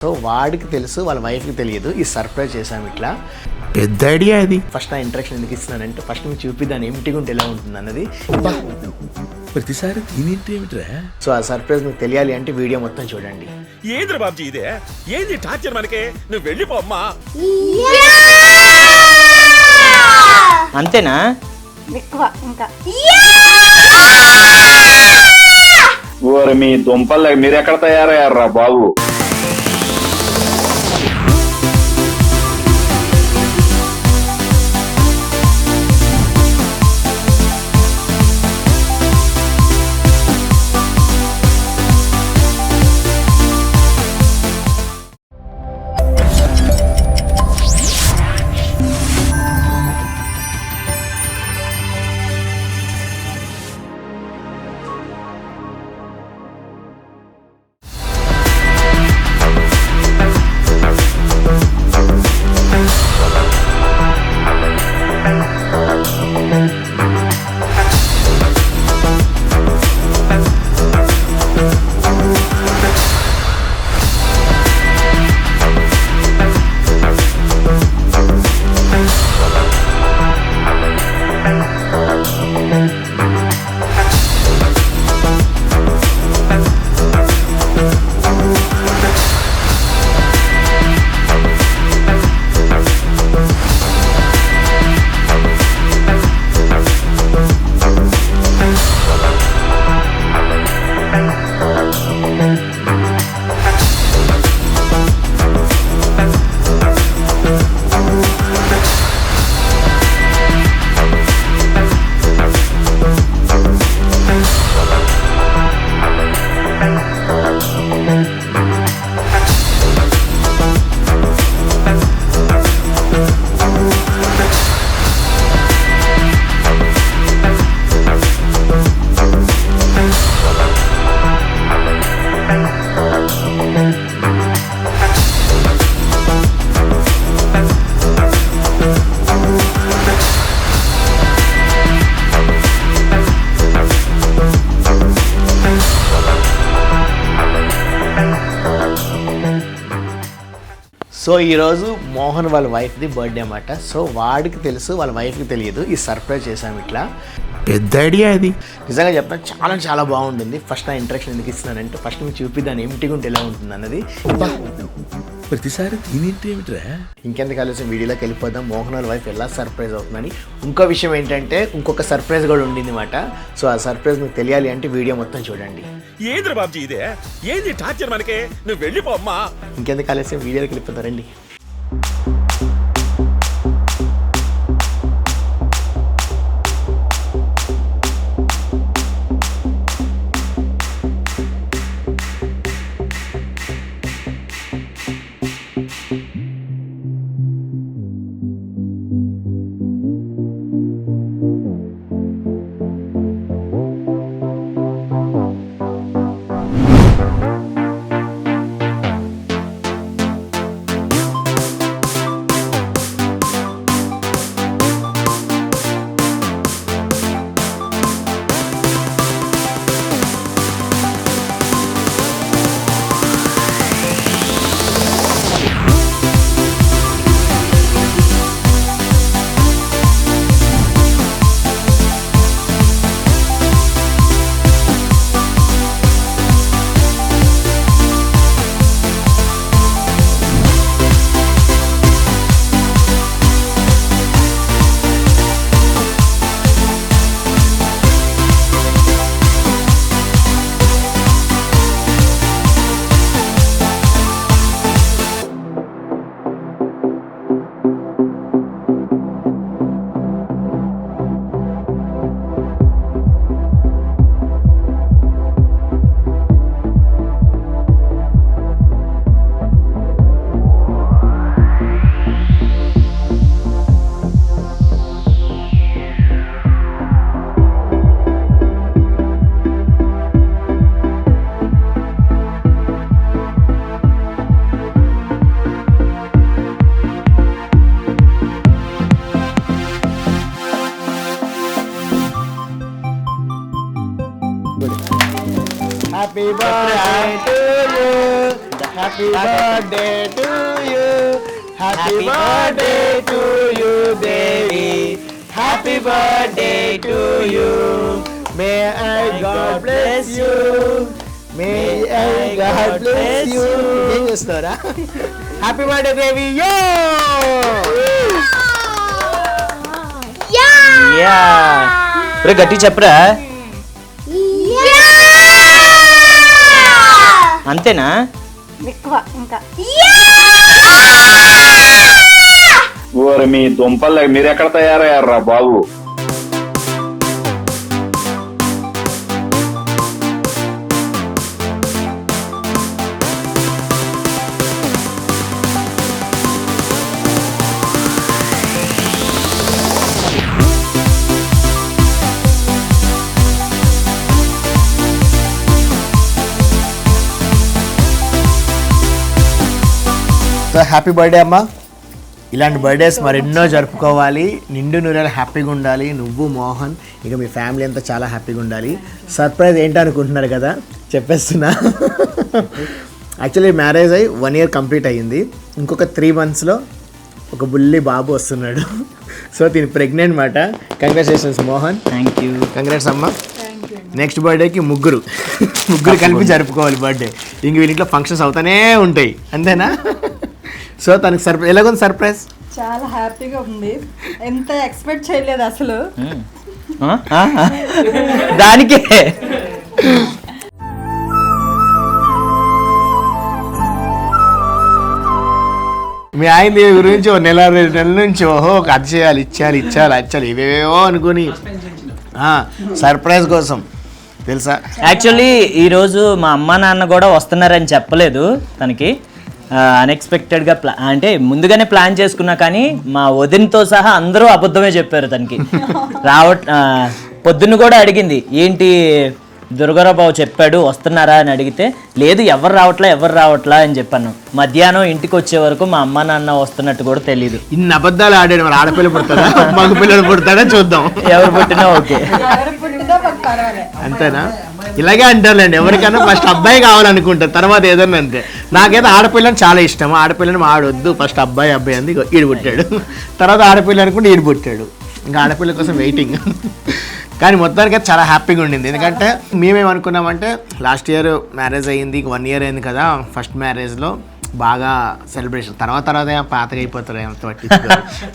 So వాడికి తెలుసు, వాళ్ళ వైఫ్కి తెలియదు. ఈ సర్ప్రైజ్ చేసాము ఇట్లా. పెద్ద ఐడియా ఇది. ఫస్ట్ నా ఇంట్రక్షన్ ఎందుకు ఇస్తున్నానంటే ఫస్ట్ మీకు చూపిద్దాను ఎంటీగా ఉంటే ఎలా ఉంటుంది అన్నది. ప్రతిసారి దీనింటి ఏమిట్రా? సో ఆ సర్ప్రైజ్ మీకు తెలియాలి అంటే వీడియో మొత్తం చూడండి. ఏంద్ర బాబ్జీ ఇదే? ఏంది టార్చర్ మనకే? నువ్వు వెళ్ళిపో అమ్మా. అంతేనా? ఎక్కువ ఇంకా ఓరి మీ దుంపలు మీరు ఎక్కడ తయారయ్యారా బాబు? సో ఈరోజు మోహన్ వాళ్ళ వైఫ్ది బర్త్డే అన్నమాట. సో వాడికి తెలుసు, వాళ్ళ వైఫ్కి తెలియదు. ఈ సర్ప్రైజ్ చేసాము ఇట్లా. పెద్ద ఐడియా ఇది. నిజంగా చెప్తాను, చాలా చాలా బాగుంటుంది. ఫస్ట్ నా ఇంట్రక్షన్ ఎందుకు ఇస్తున్నానంటే ఫస్ట్ మీకు చూపిద్దాను ఎంటీగా ఉంటే ఎలా ఉంటుంది అన్నది. ప్రతిసారి దీనింటి ఏమిట్రా? ఇంకెందుకు ఆలోచన వీడియోలోకి వెళ్ళిపోదాం. మోహన్ వాళ్ళ వైఫ్ ఎలా సర్ప్రైజ్ అవుతుందని. ఇంకో విషయం ఏంటంటే ఇంకొక సర్ప్రైజ్ కూడా ఉండింది అన్నమాట. సో ఆ సర్ప్రైజ్ మీకు తెలియాలి అంటే వీడియో మొత్తం చూడండి. ఏంద్ర బాబ్జీ ఇదే? ఏంది టార్చర్ మనకే? నువ్వు వెళ్ళిపో అమ్మా. ఇంకెందుకు ఆలస్యం వీడియోలోకి వెళ్ళిపోతారండి. Happy birthday to you. Happy birthday to you, happy birthday to you Devi, happy birthday to you, may I got bless you, may I got bless you. ఏం చేస్తారా? హ్యాపీ బర్త్డే దేవి యో. రే గట్టి చెప్పరా, అంతేనా? ఎక్కువ ఇంకా ఓరి మీ దుంపలు మీరు ఎక్కడ తయారయ్యారా బాబు? సో హ్యాపీ బర్త్డే అమ్మా. ఇలాంటి బర్త్డేస్ మరెన్నో జరుపుకోవాలి, నిండు నూరేళ్ళు హ్యాపీగా ఉండాలి, నువ్వు మోహన్ ఇక మీ ఫ్యామిలీ అంతా చాలా హ్యాపీగా ఉండాలి. సర్ప్రైజ్ ఏంటనుకుంటున్నారు కదా, చెప్పేస్తున్నా. యాక్చువల్లీ మ్యారేజ్ అయ్యి 1 year కంప్లీట్ అయ్యింది. ఇంకొక 3 monthsలో ఒక బుల్లి బాబు వస్తున్నాడు. సో దీని ప్రెగ్నెంట్ మాట. Congratulations Mohan. Thank you. Congrats అమ్మ. నెక్స్ట్ బర్త్డేకి ముగ్గురు కలిపి జరుపుకోవాలి బర్త్డే. ఇంక వీళ్ళింట్లో ఫంక్షన్స్ అవుతానే ఉంటాయి, అంతేనా? సో తనకి ఎలాగొంది సర్ప్రైజ్? చాలా హ్యాపీగా ఉంది, ఎంత ఎక్స్పెక్ట్ చేయలేదు అసలు. దానికే మీ ఆయన దీని గురించి 1 నెల 2 నెలల నుంచి ఓహో అది చేయాలి ఇచ్చాలి ఇవేవో అనుకుని సర్ప్రైజ్ కోసం తెలుసా. యాక్చువల్లీ ఈరోజు మా అమ్మ నాన్న కూడా వస్తున్నారని చెప్పలేదు తనకి. అన్ఎక్స్పెక్టెడ్గా అంటే ముందుగానే ప్లాన్ చేసుకున్నా, కానీ మా వదినతో సహా అందరూ అబద్ధమే చెప్పారు తనకి. పొద్దున్న కూడా అడిగింది, ఏంటి దుర్గారావు చెప్పాడు వస్తున్నారా అని అడిగితే, లేదు ఎవరు రావట్లా అని చెప్పాను. మధ్యాహ్నం ఇంటికి వచ్చే వరకు మా అమ్మ నాన్న వస్తున్నట్టు కూడా తెలియదు. ఇన్ని అబద్ధాలు ఆడాడు. మరి ఆడపిల్ల పుడతాడా మగ పిల్లలు పుడతాడా చూద్దాం, ఎవరు పుట్టినా ఓకే. అంతేనా? ఇలాగే అంటారులేండి, ఎవరికైనా ఫస్ట్ అబ్బాయి కావాలనుకుంటారు, తర్వాత ఏదన్నా అంతే. నాకైతే ఆడపిల్లని చాలా ఇష్టం. ఆడపిల్లని ఆడొద్దు, ఫస్ట్ అబ్బాయి అంది ఈడు పుట్టాడు, తర్వాత ఆడపిల్ల అనుకుంటే ఈడు పుట్టాడు. ఇంకా ఆడపిల్ల కోసం వెయిటింగ్. కానీ మొత్తానికి చాలా హ్యాపీగా ఉండింది. ఎందుకంటే మేమేమనుకున్నామంటే లాస్ట్ ఇయర్ మ్యారేజ్ అయ్యింది, 1 year అయింది కదా, ఫస్ట్ మ్యారేజ్లో బాగా సెలబ్రేషన్, తర్వాత పాతగా అయిపోతారు,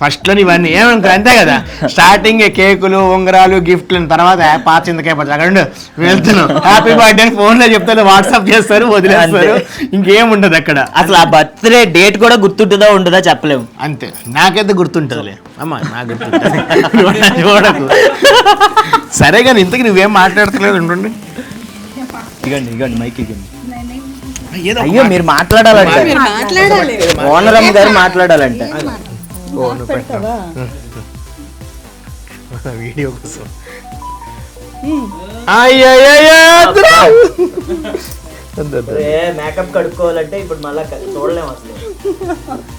ఫస్ట్లో ఇవన్నీ ఏమనుకో అంతే కదా. స్టార్టింగ్ కేకులు ఉంగరాలు గిఫ్ట్లు, తర్వాత పాత చింతకైపోతారు. అక్కడ వెళ్తున్నాం హ్యాపీ బర్త్డే అని ఫోన్లో చెప్తారు, వాట్సాప్ చేస్తారు, వదిలేస్తారు, ఇంకేం ఉండదు అక్కడ. అసలు ఆ బర్త్డే డేట్ కూడా గుర్తుంటుందా ఉండదా చెప్పలేము. అంతే, నాకైతే గుర్తుంటుందిలే అమ్మా, నాకు గుర్తుంటుంది చూడకు. సరే కానీ ఇంతకు నువ్వేం మాట్లాడతలేదు ఉండండి. ఇగండి మైక్ ఇగండి. ఏదో అయ్యో మీరు మాట్లాడాలంటే ఓనర్ అమ్మ గారు మాట్లాడాలంటే వీడియో కోసం మేకప్ కడుక్కోవాలంటే ఇప్పుడు మళ్ళీ చూడలేము అసలు.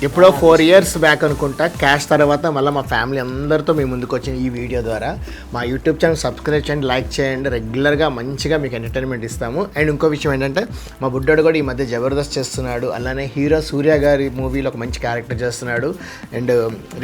ఎప్పుడో 4 years బ్యాక్ అనుకుంటా, క్యాష్ తర్వాత మళ్ళీ మా ఫ్యామిలీ అందరితో మేము ముందుకు వచ్చిన ఈ వీడియో ద్వారా. మా యూట్యూబ్ ఛానల్ సబ్స్క్రైబ్ చేయండి, లైక్ చేయండి, రెగ్యులర్గా మంచిగా మీకు ఎంటర్టైన్మెంట్ ఇస్తాము. అండ్ ఇంకో విషయం ఏంటంటే మా బుడ్డోడు కూడా ఈ మధ్య జబర్దస్త్ చేస్తున్నాడు, అలానే హీరో సూర్య గారి మూవీలో ఒక మంచి క్యారెక్టర్ చేస్తున్నాడు. అండ్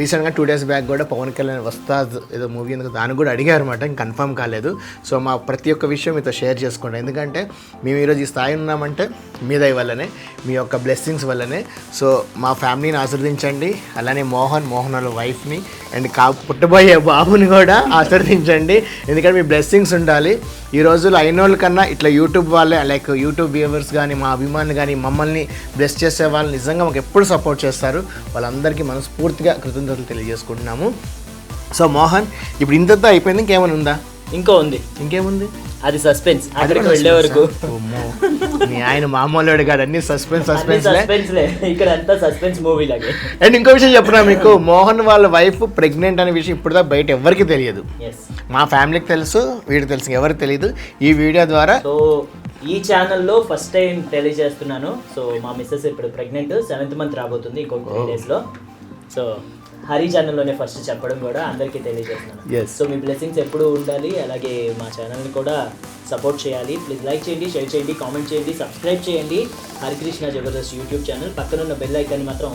రీసెంట్గా 2 days బ్యాక్ కూడా పవన్ కళ్యాణ్ వస్తాద్ ఏదో మూవీ ఎందుకు దాన్ని కూడా అడిగారు అనమాట, ఇంక కన్ఫర్మ్ కాలేదు. సో మా ప్రతి ఒక్క విషయం మీతో షేర్ చేసుకుంటాం, ఎందుకంటే మేము ఈరోజు ఈ స్థాయి ఉన్నామంటే మీ దయ వల్లనే, మీ యొక్క బ్లెస్సింగ్స్ వల్లనే. సో మా ఫ్యామిలీని ఆశీర్వదించండి, అలానే మోహన్ వాళ్ళ వైఫ్ని అండ్ పుట్టబోయే బాబుని కూడా ఆశీర్వదించండి, ఎందుకంటే మీ బ్లెస్సింగ్స్ ఉండాలి. ఈ రోజుల్లో అయినోళ్ళ కన్నా ఇట్లా యూట్యూబ్ వాళ్ళే, లైక్ యూట్యూబ్ వ్యూవర్స్ కానీ మా అభిమానులు కానీ మమ్మల్ని బ్లెస్ చేసే వాళ్ళు నిజంగా మాకు ఎప్పుడు సపోర్ట్ చేస్తారు. వాళ్ళందరికీ మనస్ఫూర్తిగా కృతజ్ఞతలు తెలియజేసుకుంటున్నాము. సో మోహన్, ఇప్పుడు ఇంతతో అయిపోయింది, ఇంకేమైనా ఉందా? ఇంకేముంది? అది సస్పెన్స్, అక్కడికి వెళ్ళే వరకు. మీ ఆయన మామూలు కాదు, అన్ని సస్పెన్స్ ఇక్కడ అంతా సస్పెన్స్ మూవీ లాగే. అండ్ ఇంకో విషయం చెప్పినా మీకు, మోహన్ వాళ్ళ వైఫ్ ప్రెగ్నెంట్ అనే విషయం ఇప్పుడు బయట ఎవరికి తెలియదు. మా ఫ్యామిలీకి తెలుసు, వీడికి తెలుసు, ఎవరికి తెలియదు. ఈ వీడియో ద్వారా సో ఈ ఛానల్లో ఫస్ట్ టైం తెలియజేస్తున్నాను. సో మా మిస్సెస్ ఇప్పుడు ప్రెగ్నెంట్, 7th month రాబోతుంది ఇంకొక 3 daysలో. సో హరి ఛానల్లోనే ఫస్ట్ చెప్పడం కూడా అందరికీ తెలియజేస్తున్నాను. Yes. సో మీ బ్లెస్సింగ్స్ ఎప్పుడూ ఉండాలి, అలాగే మా ఛానల్ని కూడా సపోర్ట్ చేయాలి. ప్లీజ్ లైక్ చేయండి, షేర్ చేయండి, కామెంట్ చేయండి, సబ్స్క్రైబ్ చేయండి. హరికృష్ణ జబర్దస్త్ యూట్యూబ్ ఛానల్ పక్కన ఉన్న బెల్ ఐకాన్ మాత్రం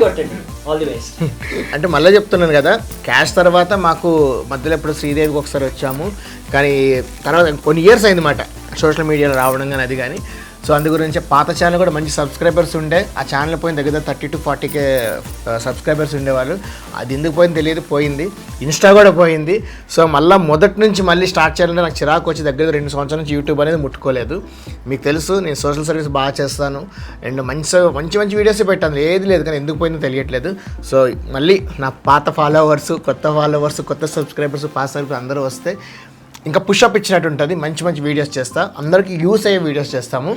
కొట్టండి. All the best. అంటే మళ్ళీ చెప్తున్నాను కదా, క్యాష్ తర్వాత మాకు మధ్యలో ఎప్పుడు శ్రీదేవికి ఒకసారి వచ్చాము, కానీ తర్వాత కొన్ని ఇయర్స్ అయింది మాట సోషల్ మీడియాలో రావడం కానీ అది కానీ. సో అందు గురించి పాత ఛానల్ కూడా మంచి సబ్స్క్రైబర్స్ ఉండే, ఆ ఛానల్ పోయిన దగ్గర 30 to 40K సబ్స్క్రైబర్స్ ఉండేవాళ్ళు. అది ఎందుకు పోయింది తెలియదు, పోయింది. ఇన్స్టా కూడా పోయింది. సో మళ్ళీ మొదటి నుంచి మళ్ళీ స్టార్ట్ చేయాలంటే నాకు చిరాకు వచ్చి దగ్గర 2 సంవత్సరాల నుంచి యూట్యూబ్ అనేది ముట్టుకోలేదు. మీకు తెలుసు నేను సోషల్ సర్వీస్ బాగా చేస్తాను అండ్ మంచి వీడియోస్ పెట్టాను, ఏది లేదు, కానీ ఎందుకు పోయిందో తెలియట్లేదు. సో మళ్ళీ నా పాత ఫాలోవర్స్, కొత్త సబ్స్క్రైబర్స్, పాత సబ్స్క్రైబర్స్ అందరూ వస్తే ఇంకా పుషప్ ఇచ్చినట్టు ఉంటుంది. మంచి వీడియోస్ చేస్తా, అందరికీ యూస్ అయ్యే వీడియోస్ చేస్తాము.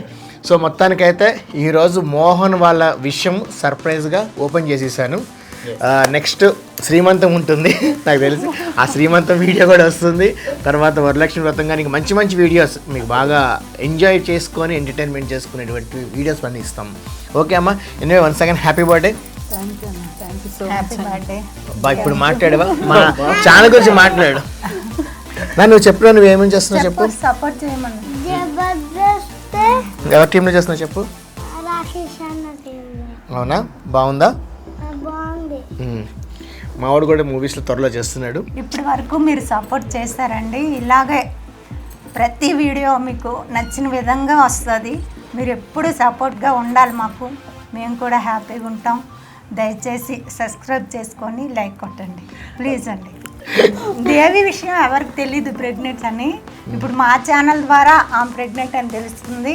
సో మొత్తానికైతే ఈరోజు మోహన్ వాళ్ళ విషయం సర్ప్రైజ్గా ఓపెన్ చేసేసాను. నెక్స్ట్ శ్రీమంతం ఉంటుంది నాకు తెలిసి, ఆ శ్రీమంతం వీడియో కూడా వస్తుంది. తర్వాత వరలక్ష్మి వ్రతం కానీ మంచి వీడియోస్ మీకు బాగా ఎంజాయ్ చేసుకొని ఎంటర్టైన్మెంట్ చేసుకునేటువంటి వీడియోస్ అన్నీ ఇస్తాం. ఓకే అమ్మ, anyway once again happy birthday. బా ఇప్పుడు మాట్లాడవా, మా ఛానల్ గురించి మాట్లాడు. నువ్వు చెప్పు, నువ్వు ఏమేమి చేస్తున్నావు చెప్పు. సపోర్ట్ చేయమని. ఎవరి టీంలో చేస్తున్నావు చెప్పు. అవునా, బాగుందా? మావాడు కూడా మూవీస్లో త్వరలో చేస్తున్నాడు. ఇప్పటి వరకు మీరు సపోర్ట్ చేశారండి, ఇలాగే ప్రతి వీడియో మీకు నచ్చిన విధంగా వస్తుంది. మీరు ఎప్పుడు సపోర్ట్గా ఉండాలి మాకు, మేము కూడా హ్యాపీగా ఉంటాం. దయచేసి సబ్స్క్రైబ్ చేసుకొని లైక్ కొట్టండి ప్లీజ్ అండి. దేవి విషయం ఎవరికి తెలీదు ప్రెగ్నెంట్ అని, ఇప్పుడు మా ఛానల్ ద్వారా ఆమె ప్రెగ్నెంట్ అని తెలుస్తుంది,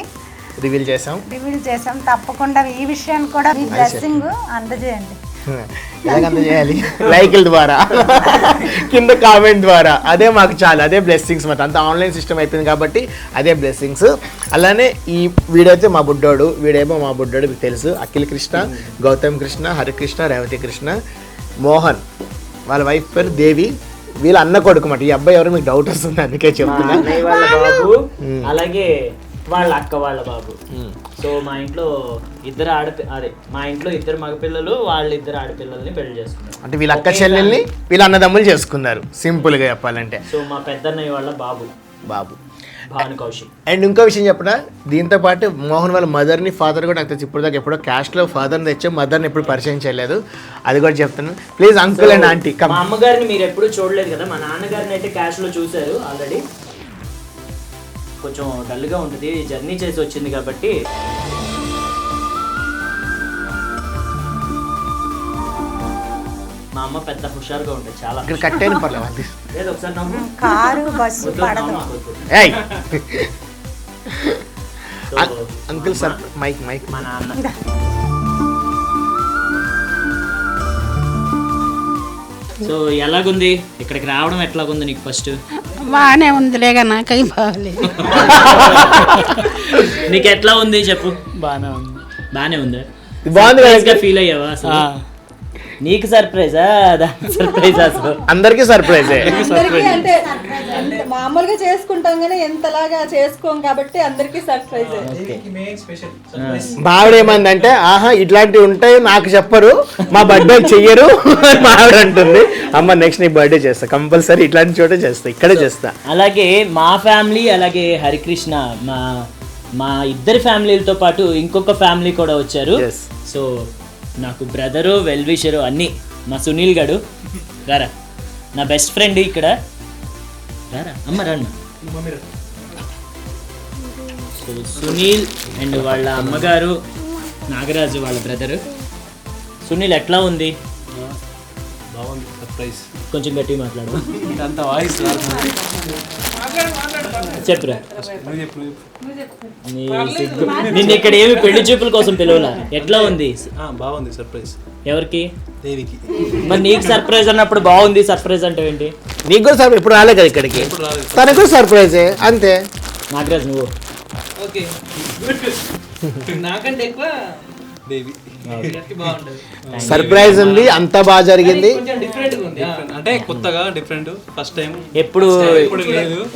రివీల్ చేసాం. తప్పకుండా ఈ విషయాన్ని కూడా మీ బ్లెస్సింగ్ అందజేయండి. ఎలాగ అందజేయాలి? లైక్ల ద్వారా, కింద కామెంట్ ద్వారా, అదే మాకు చాలు, అదే బ్లెస్సింగ్స్. మాట అంతా ఆన్లైన్ సిస్టమ్ అయిపోయింది కాబట్టి అదే బ్లెస్సింగ్స్. అలానే ఈ వీడియో అయితే మా బుడ్డోడు, వీడేమో మా బుడ్డోడు, మీకు తెలుసు, అఖిల్ కృష్ణ, గౌతమ్ కృష్ణ, హరికృష్ణ, రేవతి కృష్ణ, మోహన్ వాళ్ళ వైఫ్ పేరు దేవి, వీళ్ళ అన్న కొడుకు మాట. ఈ అబ్బాయి ఎవరు మీకు డౌట్ వస్తుంది, అందుకే చెప్తున్నా. వాళ్ళ బాబు అలాగే వాళ్ళ అక్క వాళ్ళ బాబు. సో మా ఇంట్లో మా ఇంట్లో ఇద్దరు మగపిల్లలు, వాళ్ళ ఇద్దరు ఆడపిల్లల్ని పెళ్లి చేసుకున్నారు. అంటే వీళ్ళ అక్క చెల్లెల్ని వీళ్ళ అన్నదమ్ములు చేసుకున్నారు, సింపుల్గా చెప్పాలంటే. సో మా పెద్దన్నయ్య వాళ్ళ బాబు భాను కౌశిక్. అండ్ ఇంకో విషయం చెప్పనా, దీంతో పాటు మోహన్ వాళ్ళ మదర్ని, ఫాదర్ కూడా నాకు తెలిసి ఇప్పుడు దాకా ఎప్పుడో క్యాస్ట్లో ఫాదర్ని తెచ్చాం, మదర్ని ఎప్పుడు పరిచయం చేయలేదు, అది కూడా చెప్తున్నాను. Please uncle and aunty come. మా అమ్మగారిని మీరు ఎప్పుడు చూడలేదు కదా, మా నాన్నగారిని అయితే క్యాష్లో చూశారు ఆల్రెడీ. కొంచెం డల్గా ఉంటుంది, జర్నీ చేసి వచ్చింది కాబట్టి. మా అమ్మ పెద్ద హుషారుగా ఉంటుంది చాలా. ఇక్కడ కట్టేని పర్లేదు, లేదు ఒకసారి నవ్వు. కారు బస్సు పడదు. అంకుల్ సార్ మైక్ మా నాన్న. సో ఎలాగుంది ఇక్కడికి రావడం, ఎట్లాగుంది నీకు ఫస్ట్? బాగానే ఉందిలేగా, నాకై బాగలేదు. నీకు ఎట్లా ఉంది చెప్పు. బాగానే ఉంది. బాగానే ఉందా? బాగుంది. ఫీల్ అయ్యావా అసలు? నీకు సర్ప్రైజా, సర్ప్రైజ్ అసలు అందరికీ సర్ప్రైజే. అంటే మామూలుగా చేసుకుంటాం కానీ ఎంతలాగా చేసుకోం కాబట్టి అందరికీ సర్ప్రైజ్. మావిడ ఏమందంటే, ఆహా ఇట్లాంటివి ఉంటాయి నాకు చెప్పరు, మా బర్త్డే చెయ్యరు మావిడ అంటుంది. అమ్మ నెక్స్ట్ నీ బర్త్డే చేస్తా కంపల్సరీ, ఇట్లాంటి చోటే చేస్తా, ఇక్కడే చేస్తా. అలాగే మా ఫ్యామిలీ, అలాగే హరికృష్ణ, మా ఇద్దరి ఫ్యామిలీలతో పాటు ఇంకొక ఫ్యామిలీ కూడా వచ్చారు. సో నాకు బ్రదరు, వెల్ విషరు అన్నీ. మా సునీల్ గడు రారా, నా బెస్ట్ ఫ్రెండ్ ఇక్కడ రారా, అమ్మ రన్న. సో సునీల్ అండ్ వాళ్ళ అమ్మగారు, నాగరాజు వాళ్ళ బ్రదరు. సునీల్ ఎట్లా ఉంది? బాగుంది, సర్ప్రైజ్. కొంచెం గట్టిగా మాట్లాడు, అంత వాయిస్ చెప్పురా. నిన్న ఇక్కడ ఏమి పెళ్లి చూపుల కోసం పిలవలా, ఎట్లా ఉంది? బాగుంది సర్ప్రైజ్. ఎవరికి? దేవికి. మరి నీకు సర్ప్రైజ్ అన్నప్పుడు బాగుంది సర్ప్రైజ్ అంటే ఏంటి? నీకు కూడా సర్ప్రైజ్, ఇప్పుడు రాలే కదా ఇక్కడికి, తనకు కూడా సర్ప్రైజే అంతే. నాగరాజ్ నువ్వు? ఓకే, నాకంటే ఎక్కువ దేవి. సర్ప్రైజ్ ఉంది, అంతా బాగా జరిగింది. అంటే కొత్తగా డిఫరెంట్, ఫస్ట్ టైం.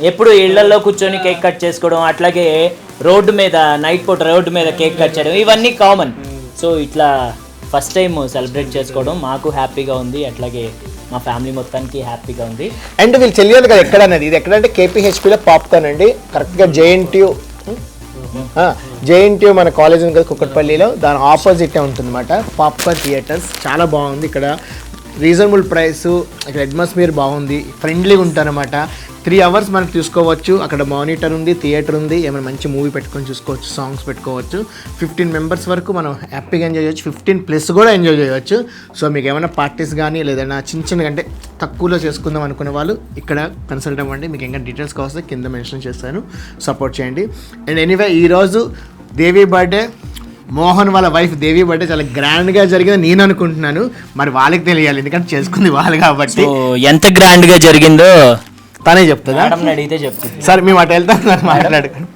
ఎప్పుడు ఇళ్లలో కూర్చొని కేక్ కట్ చేసుకోవడం, అట్లాగే రోడ్డు మీద నైట్ పూట రోడ్డు మీద కేక్ కట్ చేయడం, ఇవన్నీ కామన్. సో ఇట్లా ఫస్ట్ టైం సెలబ్రేట్ చేసుకోవడం మాకు హ్యాపీగా ఉంది, అట్లాగే మా ఫ్యామిలీ మొత్తానికి హ్యాపీగా ఉంది. అండ్ వీళ్ళు తెలియదు కదా ఎక్కడ అనేది, ఇది ఎక్కడంటే కేపీహెచ్పిలో పాప్కార్న్ అండి, కరెక్ట్గా జేఎన్టీయూ మన కాలేజ్ ఉంది కదా కుక్కట్పల్లిలో, దాని ఆపోజిటే ఉంటుంది అనమాట పాప్కార్న్ థియేటర్స్. చాలా బాగుంది, ఇక్కడ రీజనబుల్ ప్రైస్, ఇక్కడ అట్మాస్ఫియర్ బాగుంది, ఫ్రెండ్లీగా ఉంటారనమాట. 3 hours మనకు చూసుకోవచ్చు, అక్కడ మానిటర్ ఉంది, థియేటర్ ఉంది, ఏమైనా మంచి మూవీ పెట్టుకొని చూసుకోవచ్చు, సాంగ్స్ పెట్టుకోవచ్చు. 15 members వరకు మనం హ్యాపీగా ఎంజాయ్ చేయొచ్చు, 15+ కూడా ఎంజాయ్ చేయవచ్చు. సో మీకు ఏమైనా పార్టీస్ కానీ లేదన్నా చిన్న అంటే తక్కువలో చేసుకుందాం అనుకునే వాళ్ళు ఇక్కడ కన్సల్ట్ అవ్వండి. మీకు ఇంకా డీటెయిల్స్ కావస్తే కింద మెన్షన్ చేస్తాను, సపోర్ట్ చేయండి. అండ్ ఎనీవే ఈరోజు దేవి బర్త్డే, మోహన్ వాళ్ళ వైఫ్ దేవి బర్త్డే చాలా గ్రాండ్గా జరిగింది నేను అనుకుంటున్నాను. మరి వాళ్ళకి తెలియాలి, ఎందుకంటే చేసుకుంది వాళ్ళు కాబట్టి. ఎంత గ్రాండ్గా జరిగిందో తనే చెప్తుందా? మేడంని అడిగితే చెప్తుంది. సరే మేము అటు వెళ్తాం, మాట్లాడుకోండి.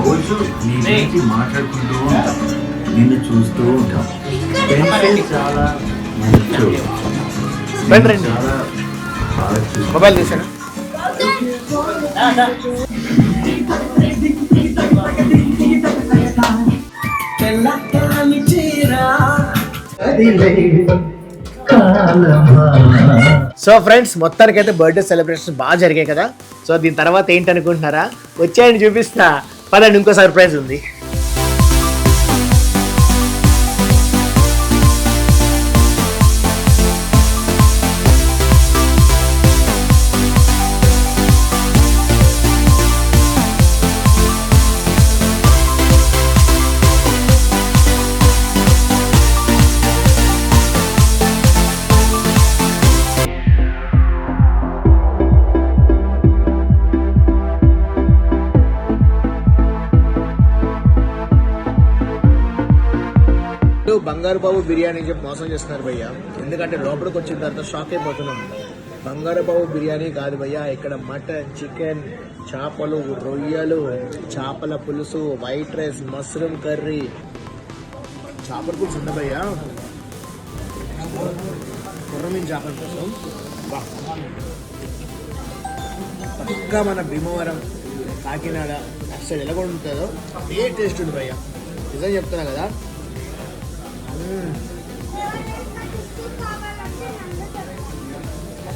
రోజు నీ గురించి మాట్లాడుకుంటూ ఉంటాం, నిన్ను చూస్తూ ఉంటాం. చాలా చాలా మొబైల్ తీసాను. సో ఫ్రెండ్స్, మొత్తానికైతే బర్త్డే సెలబ్రేషన్స్ బాగా జరిగాయి కదా. సో దీని తర్వాత ఏంటి అనుకుంటున్నారా? వచ్చాయని చూపిస్తా, పదండి, ఇంకో సర్ప్రైజ్ ఉంది. బంగారు బాబు బిర్యానీ చెప్పి మోసం చేస్తున్నారు భయ్య, ఎందుకంటే లోపలికి వచ్చిన తర్వాత షాక్ అయిపోతున్నాం. బంగారు బాబు బిర్యానీ కాదు భయ్య, ఇక్కడ మటన్, చికెన్, చేపలు, రొయ్యలు, చేపల పులుసు, వైట్ రైస్, మష్రూమ్ కర్రీ, చేపల పులుసు ఉంది భయ్య, కుర్రమీన్ చేపల పులుసు. పక్కా మన భీమవరం, కాకినాడ అటు సైడ్ ఎలా కూడా ఉంటుందో ఏ టేస్ట్ ఉంది భయ్య, నిజం చెప్తున్నా కదా.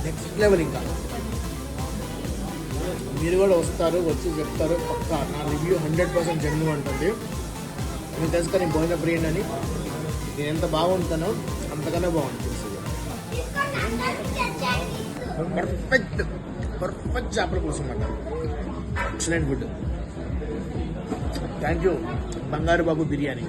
Next level. ఇంకా మీరు కూడా వస్తారు, వచ్చి చెప్తారు పక్కా. నా రివ్యూ 100% జెన్యూన్ ఉంటుంది. మీకు తెలుసు కానీ భోజన ప్రియుడు అని, నేను ఎంత బాగుంటానో అంతకన్నా బాగుంటుంది. పర్ఫెక్ట్ చేపల కోసం అన్నమాట, ఎక్సలెంట్ ఫుడ్. థ్యాంక్ యూ బంగారు బాబు బిర్యానీ.